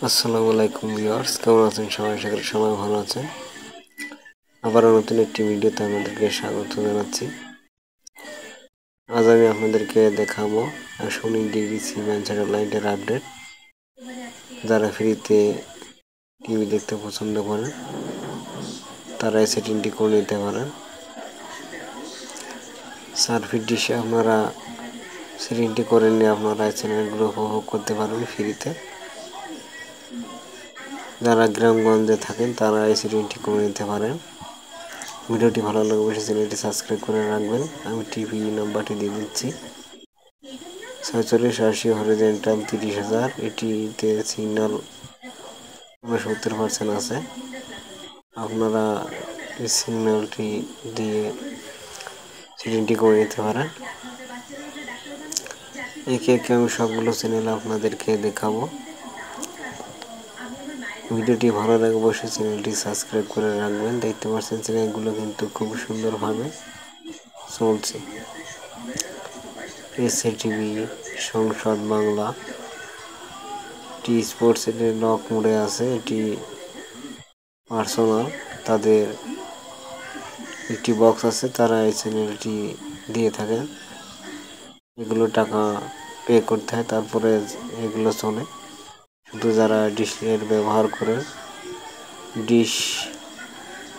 আসসালামু আলাইকুম ভিউয়ার্স, কেমন আছেন সবাই? আশা করি সবাই ভালো আছেন। আবারও নতুন একটি ভিডিওতে আপনাদেরকে স্বাগত জানাচ্ছি। আজ আমি আপনাদেরকে দেখাবো 19° সি-ব্যান্ড স্যাটেলাইটের আপডেট। যারা ফ্রিতে টিভি দেখতে পছন্দ করেন তারা এই সেটিংটি করে নিতে পারেন। সার্ভিস ডিশে আপনারা সেটিংটি করে নিয়ে আপনারা এই চ্যানেলগুলো উপভোগ করতে পারবেন ফ্রিতে। যারা গ্রামগঞ্জে থাকেন তারা এই সেটিংটি করে নিতে পারেন। ভিডিওটি ভালো লাগলে অবশ্যই চ্যানেলটি সাবস্ক্রাইব করে রাখবেন। আমি টিভি নাম্বারটি দিয়ে দিচ্ছি 4680 হরিজেন্টাল 30,000। এটিতে সিগন্যাল 70% আছে। আপনারা এই সিগন্যালটি দিয়ে সেটিংটি করে নিতে পারেন। একে একে আমি সবগুলো চ্যানেল আপনাদেরকে দেখাবো। ভিডিওটি ভালো লাগে অবশ্যই চ্যানেলটি সাবস্ক্রাইব করে রাখবেন। দেখতে পাচ্ছেন চ্যানেলগুলো কিন্তু খুব সুন্দরভাবে চলছে। এসএ টিভি, সংসদ বাংলা, টি স্পোর্টস এর লক মোডে আছে। এটি পার্সোনাল, তাদের একটি বক্স আছে, তারা এই চ্যানেলটি দিয়ে থাকেন। এগুলো টাকা পে করতে হয়, তারপরে এগুলো চলে। শুধু যারা ডিশের ব্যবহার করে,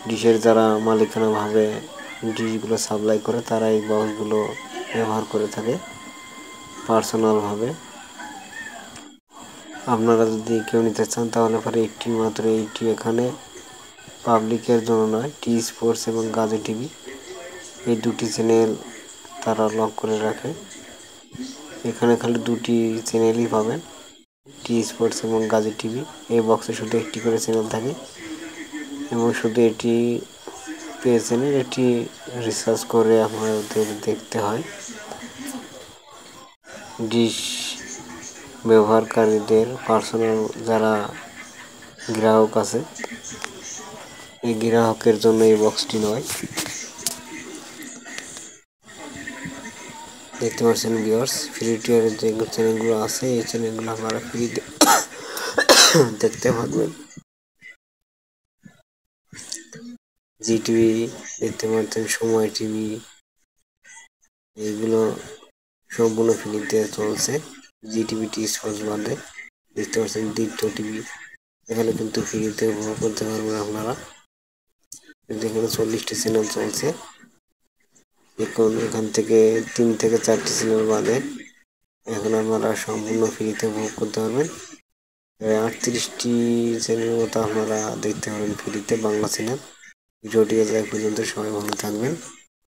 ডিশের যারা মালিকানাভাবে ডিশগুলো সাপ্লাই করে, তারা এই বক্সগুলো ব্যবহার করে থাকে পার্সোনালভাবে। আপনারা যদি কেউ নিতে চান তাহলে পরে একটি মাত্র, এইটি এখানে পাবলিকের জন্য নয়। টি স্পোর্টস এবং গাজী টিভি এই দুটি চ্যানেল তারা লক করে রাখে। এখানে খালি দুটি চ্যানেলই পাবেন, টি স্পোর্টস এবং গাজী টিভি। এই বক্সে শুধু একটি করে চ্যানেল থাকে এবং শুধু এটি পে চ্যানেল। এটি রিচার্জ করে আপনাদের দেখতে হয়। ডিশ ব্যবহারকারীদের পার্সোনাল যারা গ্রাহক আছে, এই গ্রাহকের জন্য এই বক্সটি নয়। দেখতে পাচ্ছেন ভিউয়ার্স, ফ্রি টিয়ারের যে চ্যানেলগুলো আছে এই চ্যানেলগুলো আপনারা ফ্রিতে দেখতে পারবেন। জি টিভি দেখতে পাচ্ছেন, সময় টিভি, এইগুলো সম্পূর্ণ ফ্রিতে চলছে। জি টিভি, টি স্পোর্টস বাদে। দেখতে পাচ্ছেন দীপ্ত টিভি, এখানে কিন্তু ফ্রিতে উপভোগ করতে পারবেন আপনারা। এখানে 40টি চ্যানেল চলছে। এখান থেকে 3 থেকে 4টি চ্যানেল বাদে এখন আপনারা সম্পূর্ণ ফ্রিতে উপভোগ করতে পারবেন। 38টি চ্যানেলের মতো আপনারা দেখতে পারবেন ফ্রিতে, বাংলা চ্যানেল। ভিডিওটি আজ এই পর্যন্ত, সবাই ভালো থাকবেন।